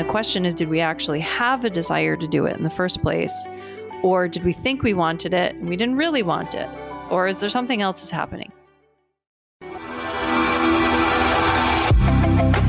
question is, did we actually have a desire to do it in the first place? Or did we think we wanted it and we didn't really want it? Or is there something else that's happening?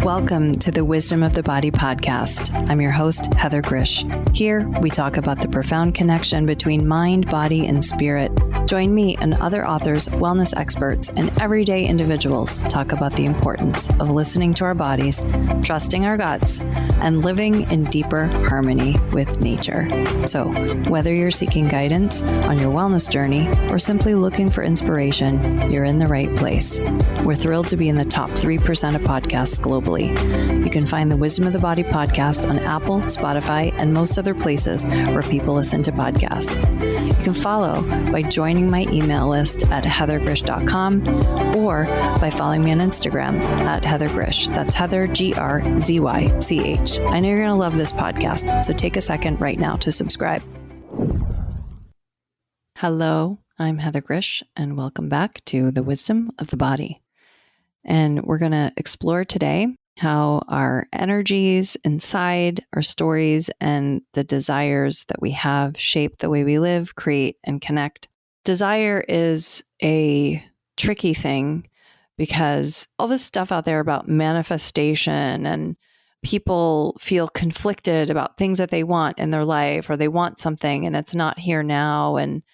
Welcome to the Wisdom of the Body podcast. I'm your host, Heather Grzych. Here, we talk about the profound connection between mind, body, and spirit. Join me and other authors, wellness experts, and everyday individuals talk about the importance of listening to our bodies, trusting our guts, and living in deeper harmony with nature. So, whether you're seeking guidance on your wellness journey or simply looking for inspiration, you're in the right place. We're thrilled to be in the top 3% of podcasts globally. You can find the Wisdom of the Body podcast on Apple, Spotify, and most other places where people listen to podcasts. You can follow by joining my email list at heathergrzych.com or by following me on Instagram at Heather Grzych. That's Heather, Grzych. I know you're going to love this podcast, so take a second right now to subscribe. Hello, I'm Heather Grzych, and welcome back to the Wisdom of the Body. And we're going to explore today how our energies inside our stories and the desires that we have shape the way we live, create, and connect. Desire is a tricky thing because all this stuff out there about manifestation and people feel conflicted about things that they want in their life, or they want something and it's not here now. And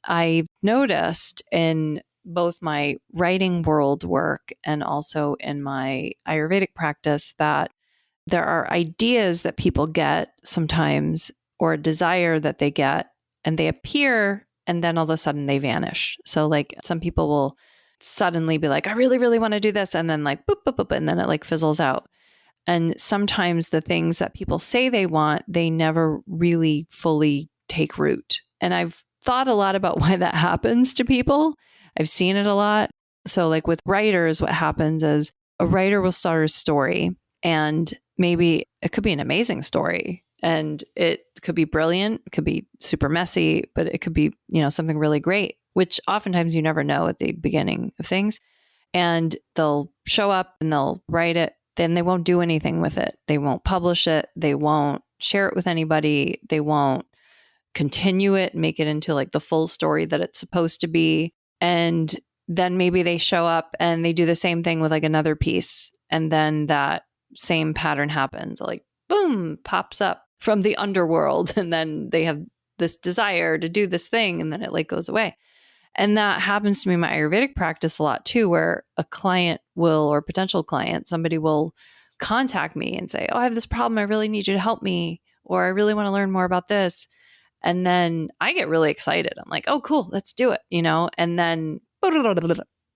I've noticed in both my writing world work and also in my Ayurvedic practice that there are ideas that people get sometimes, or a desire that they get, and they appear and then all of a sudden they vanish. So like some people will suddenly be like, I really, really want to do this. And then like, boop, boop, boop, and then it like fizzles out. And sometimes the things that people say they want, they never really fully take root. And I've thought a lot about why that happens to people. I've seen it a lot. So like with writers, what happens is a writer will start a story, and maybe it could be an amazing story and it could be brilliant, it could be super messy, but it could be, something really great, which oftentimes you never know at the beginning of things. And they'll show up and they'll write it, then they won't do anything with it. They won't publish it. They won't share it with anybody. They won't continue it, make it into like the full story that it's supposed to be. And then maybe they show up and they do the same thing with like another piece. And then that same pattern happens, like boom, pops up from the underworld. And then they have this desire to do this thing, and then it like goes away. And that happens to me in my Ayurvedic practice a lot too, where a client will, or potential client, somebody will contact me and say, oh, I have this problem. I really need you to help me. Or I really want to learn more about this. And then I get really excited. I'm like, oh, cool, let's do it, and then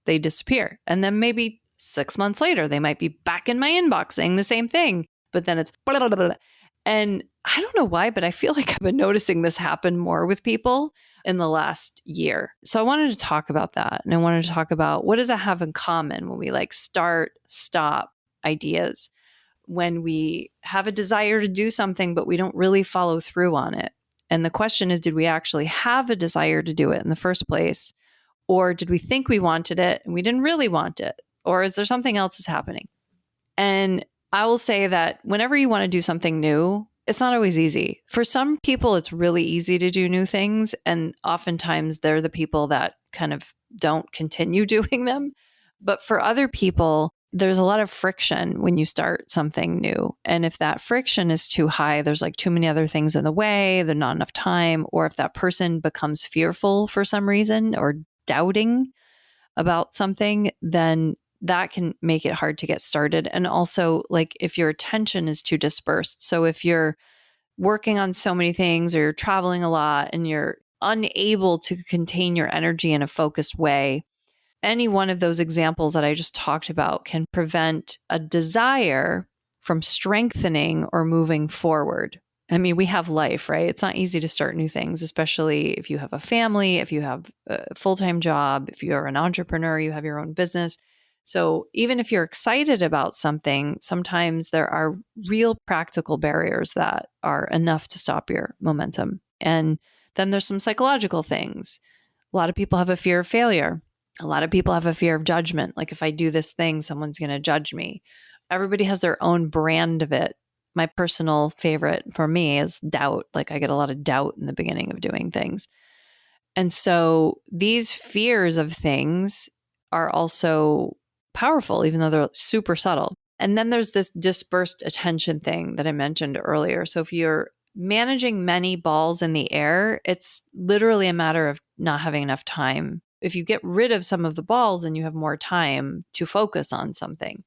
they disappear. And then maybe 6 months later, they might be back in my inbox saying the same thing, but then it's and I don't know why, but I feel like I've been noticing this happen more with people in the last year. So I wanted to talk about that. And I wanted to talk about what does that have in common when we like start, stop ideas, when we have a desire to do something, but we don't really follow through on it. And the question is, did we actually have a desire to do it in the first place? Or did we think we wanted it and we didn't really want it? Or is there something else that's happening? And I will say that whenever you want to do something new, it's not always easy. For some people, it's really easy to do new things. And oftentimes they're the people that kind of don't continue doing them. But for other people, there's a lot of friction when you start something new. And if that friction is too high, there's like too many other things in the way, there's not enough time, or if that person becomes fearful for some reason or doubting about something, then that can make it hard to get started. And also like if your attention is too dispersed. So if you're working on so many things, or you're traveling a lot and you're unable to contain your energy in a focused way, any one of those examples that I just talked about can prevent a desire from strengthening or moving forward. I mean, we have life, right? It's not easy to start new things, especially if you have a family, if you have a full-time job, if you're an entrepreneur, you have your own business. So even if you're excited about something, sometimes there are real practical barriers that are enough to stop your momentum. And then there's some psychological things. A lot of people have a fear of failure. A lot of people have a fear of judgment. Like if I do this thing, someone's going to judge me. Everybody has their own brand of it. My personal favorite for me is doubt. Like I get a lot of doubt in the beginning of doing things. And so these fears of things are also powerful, even though they're super subtle. And then there's this dispersed attention thing that I mentioned earlier. So if you're managing many balls in the air, it's literally a matter of not having enough time. If you get rid of some of the balls, then you have more time to focus on something.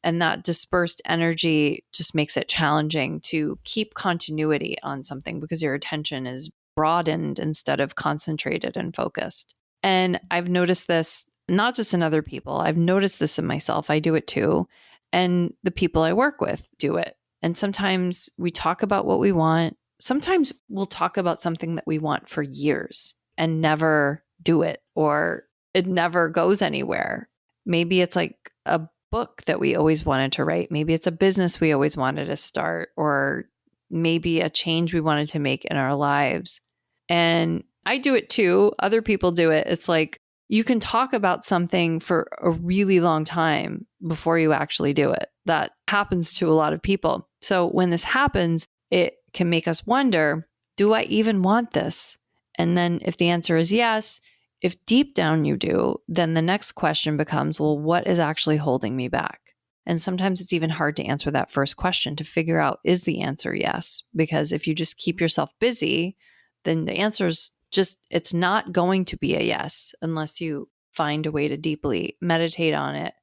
And that dispersed energy just makes it challenging to keep continuity on something because your attention is broadened instead of concentrated and focused. And I've noticed this not just in other people, I've noticed this in myself. I do it too. And the people I work with do it. And sometimes we talk about what we want. Sometimes we'll talk about something that we want for years and never do it, or it never goes anywhere. Maybe it's like a book that we always wanted to write. Maybe it's a business we always wanted to start, or maybe a change we wanted to make in our lives. And I do it too. Other people do it. It's like you can talk about something for a really long time before you actually do it. That happens to a lot of people. So when this happens, it can make us wonder, do I even want this? And then if the answer is yes, if deep down you do, then the next question becomes, well, what is actually holding me back? And sometimes it's even hard to answer that first question to figure out, is the answer yes? Because if you just keep yourself busy, then the answer is just, it's not going to be a yes unless you find a way to deeply meditate on it,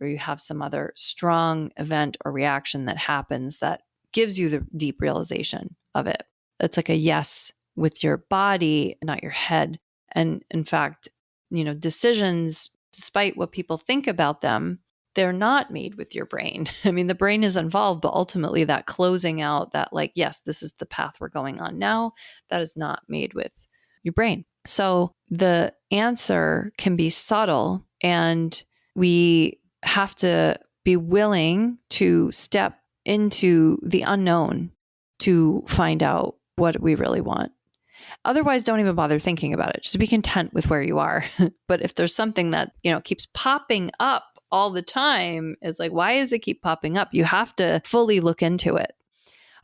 or you have some other strong event or reaction that happens that gives you the deep realization of it. It's like a yes with your body, not your head. And in fact, decisions, despite what people think about them, they're not made with your brain. I mean, the brain is involved, but ultimately that closing out, that like, yes, this is the path we're going on now, that is not made with your brain. So the answer can be subtle, and we have to be willing to step into the unknown to find out what we really want. Otherwise, don't even bother thinking about it. Just be content with where you are. But if there's something that, keeps popping up all the time, it's like, why does it keep popping up? You have to fully look into it.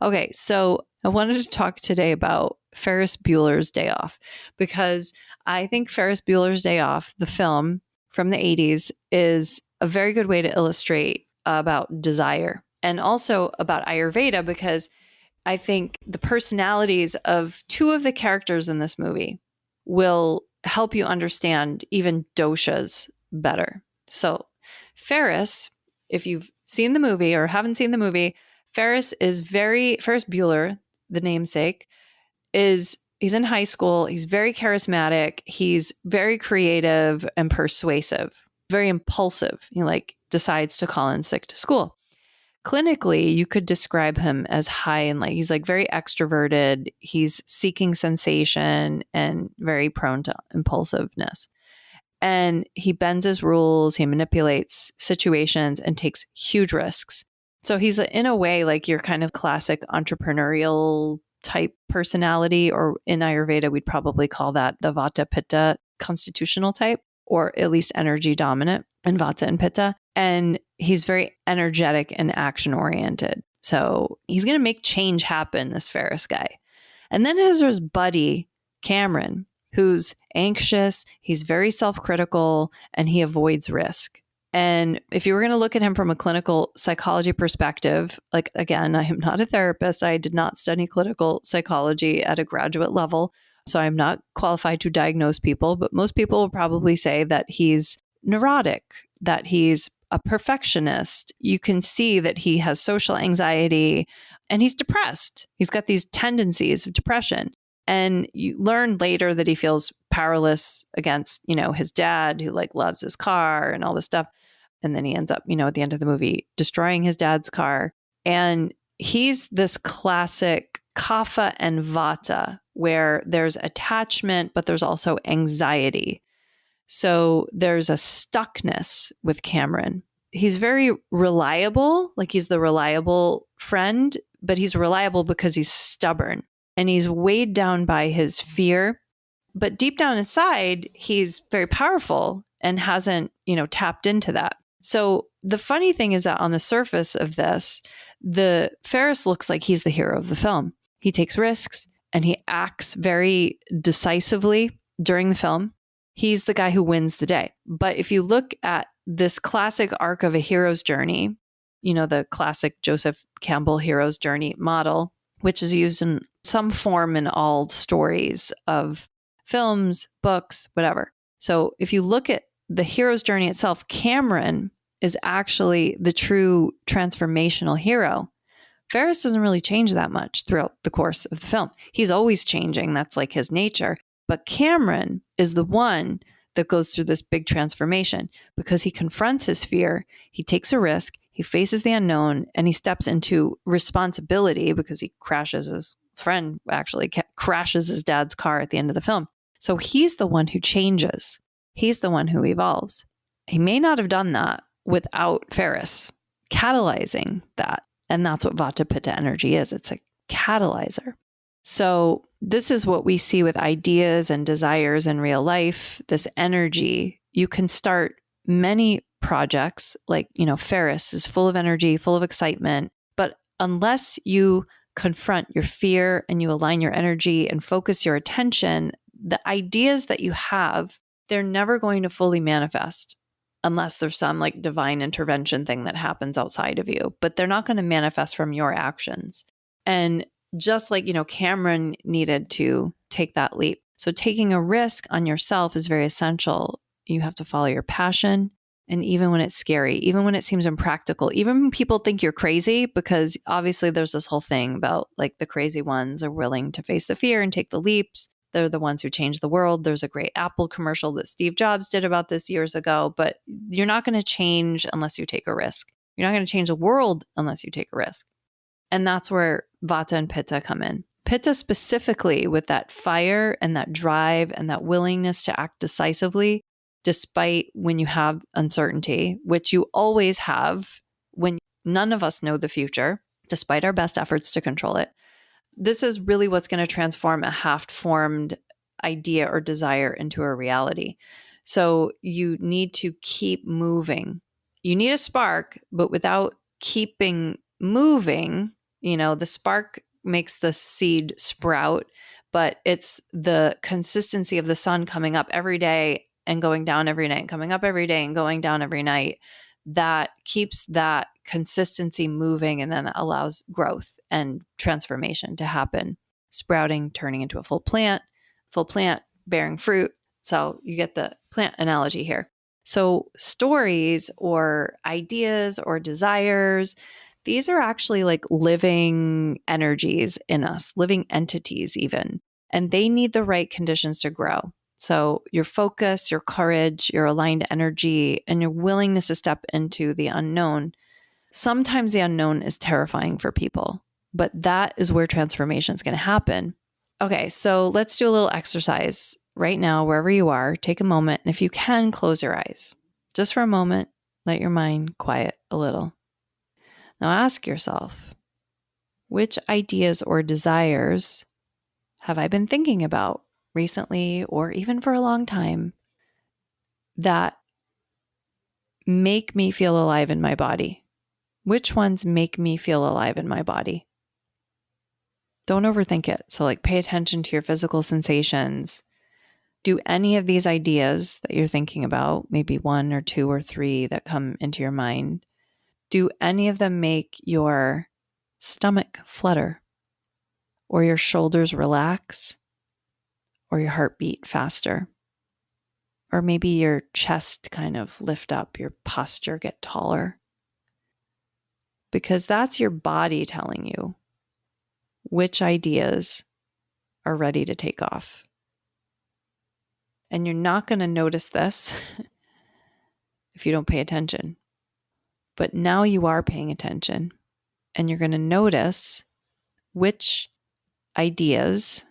Okay, so I wanted to talk today about Ferris Bueller's Day Off, because I think Ferris Bueller's Day Off, the film from the 80s, is a very good way to illustrate about desire and also about Ayurveda, because I think the personalities of two of the characters in this movie will help you understand even doshas better. So Ferris, if you've seen the movie or haven't seen the movie, Ferris Bueller, the namesake, he's in high school. He's very charismatic. He's very creative and persuasive, very impulsive. He decides to call in sick to school. Clinically, you could describe him as high and light. He's very extroverted. He's seeking sensation and very prone to impulsiveness. And he bends his rules. He manipulates situations and takes huge risks. So he's in a way like your kind of classic entrepreneurial type personality, or in Ayurveda, we'd probably call that the Vata Pitta constitutional type, or at least energy dominant in Vata and Pitta. And he's very energetic and action oriented. So he's going to make change happen, this Ferris guy. And then there's his buddy, Cameron, who's anxious. He's very self-critical and he avoids risk. And if you were going to look at him from a clinical psychology perspective, again, I am not a therapist. I did not study clinical psychology at a graduate level. So I'm not qualified to diagnose people, but most people will probably say that he's neurotic, that he's a perfectionist. You can see that he has social anxiety and he's depressed. He's got these tendencies of depression. And you learn later that he feels powerless against, his dad, who loves his car and all this stuff. And then he ends up, at the end of the movie, destroying his dad's car. And he's this classic Kapha and Vata, where there's attachment, but there's also anxiety. So there's a stuckness with Cameron. He's very reliable, he's the reliable friend, but he's reliable because he's stubborn and he's weighed down by his fear. But deep down inside, he's very powerful and hasn't, tapped into that. So the funny thing is that on the surface of this, the Ferris looks like he's the hero of the film. He takes risks and he acts very decisively during the film. He's the guy who wins the day. But if you look at this classic arc of a hero's journey, the classic Joseph Campbell hero's journey model, which is used in some form in all stories of films, books, whatever. So if you look at the hero's journey itself, Cameron is actually the true transformational hero. Ferris doesn't really change that much throughout the course of the film. He's always changing. That's like his nature. But Cameron is the one that goes through this big transformation because he confronts his fear. He takes a risk. He faces the unknown and he steps into responsibility because he crashes his friend, actually crashes his dad's car at the end of the film. So he's the one who changes. He's the one who evolves. He may not have done that without Ferris catalyzing that. And that's what Vata Pitta energy is. It's a catalyzer. So this is what we see with ideas and desires in real life, this energy. You can start many projects like, Ferris is full of energy, full of excitement. But unless you confront your fear and you align your energy and focus your attention, the ideas that you have, they're never going to fully manifest unless there's some like divine intervention thing that happens outside of you, but they're not going to manifest from your actions. And just like, Cameron needed to take that leap. So taking a risk on yourself is very essential. You have to follow your passion. And even when it's scary, even when it seems impractical, even when people think you're crazy, because obviously there's this whole thing about like the crazy ones are willing to face the fear and take the leaps. They're the ones who change the world. There's a great Apple commercial that Steve Jobs did about this years ago, but you're not going to change unless you take a risk. You're not going to change the world unless you take a risk. And that's where Vata and Pitta come in. Pitta specifically with that fire and that drive and that willingness to act decisively, despite when you have uncertainty, which you always have when none of us know the future, despite our best efforts to control it. This is really what's going to transform a half-formed idea or desire into a reality. So you need to keep moving. You need a spark, but without keeping moving, the spark makes the seed sprout, but it's the consistency of the sun coming up every day and going down every night, and coming up every day and going down every night that keeps that consistency moving, and then that allows growth and transformation to happen, sprouting, turning into a full plant bearing fruit. So you get the plant analogy here. So stories or ideas or desires, these are actually like living energies in us, living entities even, and they need the right conditions to grow. So your focus, your courage, your aligned energy, and your willingness to step into the unknown. Sometimes the unknown is terrifying for people, but that is where transformation is going to happen. Okay, so let's do a little exercise right now, wherever you are. Take a moment, and if you can, close your eyes. Just for a moment, let your mind quiet a little. Now ask yourself, which ideas or desires have I been thinking about recently or even for a long time that make me feel alive in my body? Which ones make me feel alive in my body? Don't overthink it. So pay attention to your physical sensations. Do any of these ideas that you're thinking about, maybe one or two or three that come into your mind, do any of them make your stomach flutter or your shoulders relax or your heartbeat faster? Or maybe your chest kind of lift up, your posture get taller? Because that's your body telling you which ideas are ready to take off. And you're not going to notice this if you don't pay attention. But now you are paying attention, and you're going to notice which ideas,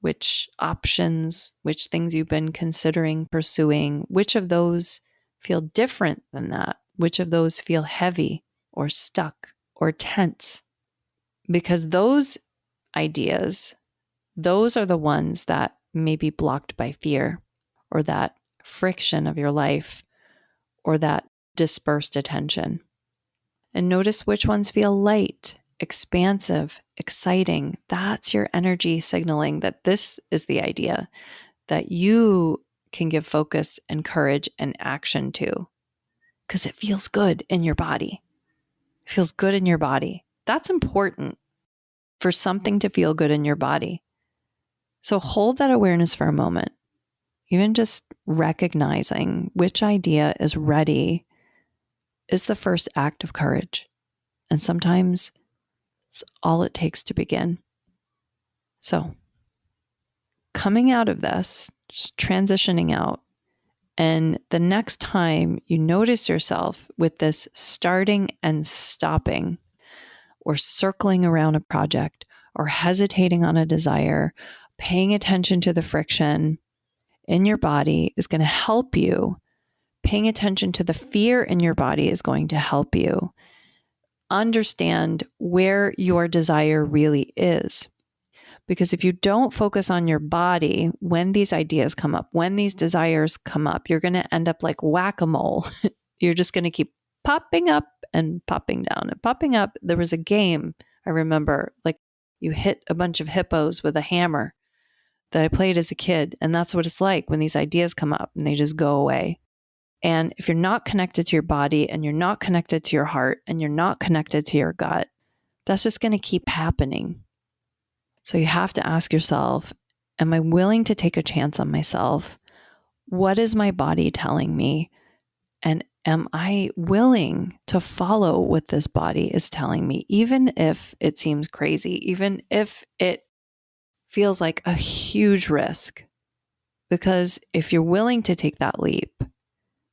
which options, which things you've been considering pursuing, which of those feel different than that, which of those feel heavy or stuck or tense. Because those ideas, those are the ones that may be blocked by fear or that friction of your life or that dispersed attention. And notice which ones feel light, expansive, exciting. That's your energy signaling that this is the idea that you can give focus and courage and action to, because it feels good in your body. It feels good in your body. That's important for something to feel good in your body. So hold that awareness for a moment. Even just recognizing which idea is ready is the first act of courage. And sometimes it's all it takes to begin. So coming out of this, just transitioning out, and the next time you notice yourself with this starting and stopping, or circling around a project, or hesitating on a desire, paying attention to the friction in your body is going to help you. Paying attention to the fear in your body is going to help you understand where your desire really is. Because if you don't focus on your body when these ideas come up, when these desires come up, you're going to end up like whack-a-mole. You're just going to keep popping up and popping down and popping up. There was a game, I remember, like you hit a bunch of hippos with a hammer that I played as a kid. And that's what it's like when these ideas come up and they just go away. And if you're not connected to your body and you're not connected to your heart and you're not connected to your gut, that's just going to keep happening. So you have to ask yourself, am I willing to take a chance on myself? What is my body telling me? And am I willing to follow what this body is telling me, even if it seems crazy, even if it feels like a huge risk? Because if you're willing to take that leap,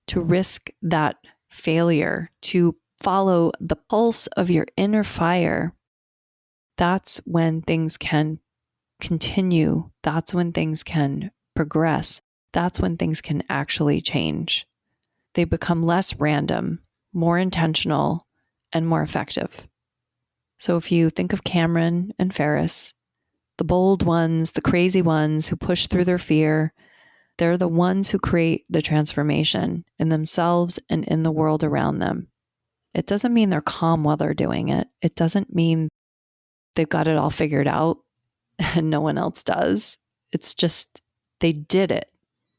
to risk that failure, to follow the pulse of your inner fire, that's when things can continue. That's when things can progress. That's when things can actually change. They become less random, more intentional, and more effective. So if you think of Cameron and Ferris, the bold ones, the crazy ones who push through their fear, they're the ones who create the transformation in themselves and in the world around them. It doesn't mean they're calm while they're doing it. It doesn't mean they've got it all figured out and no one else does. It's just they did it.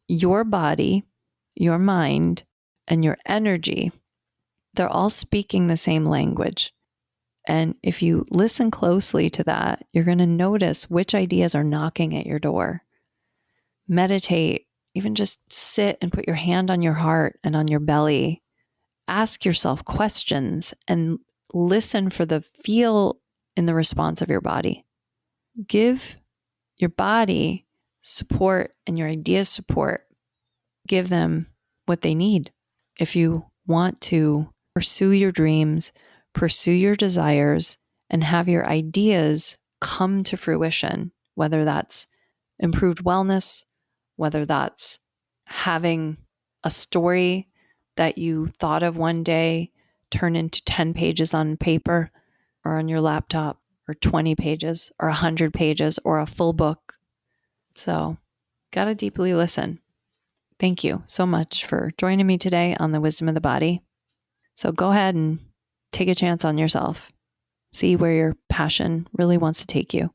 Your body, your mind, and your energy, they're all speaking the same language. And if you listen closely to that, you're going to notice which ideas are knocking at your door. Meditate, even just sit and put your hand on your heart and on your belly. Ask yourself questions and listen for the feel in the response of your body. Give your body support and your ideas support. Give them what they need. If you want to pursue your dreams, pursue your desires, and have your ideas come to fruition, whether that's improved wellness, whether that's having a story that you thought of one day turn into 10 pages on paper or on your laptop, or 20 pages or 100 pages or a full book. So, gotta deeply listen. Thank you so much for joining me today on the Wisdom of the Body. So go ahead and take a chance on yourself. See where your passion really wants to take you.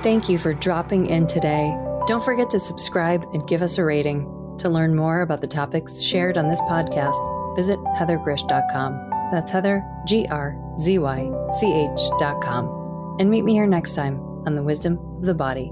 Thank you for dropping in today. Don't forget to subscribe and give us a rating. To learn more about the topics shared on this podcast, visit heathergrzych.com. That's Heather, Grzych.com. And meet me here next time on the Wisdom of the Body.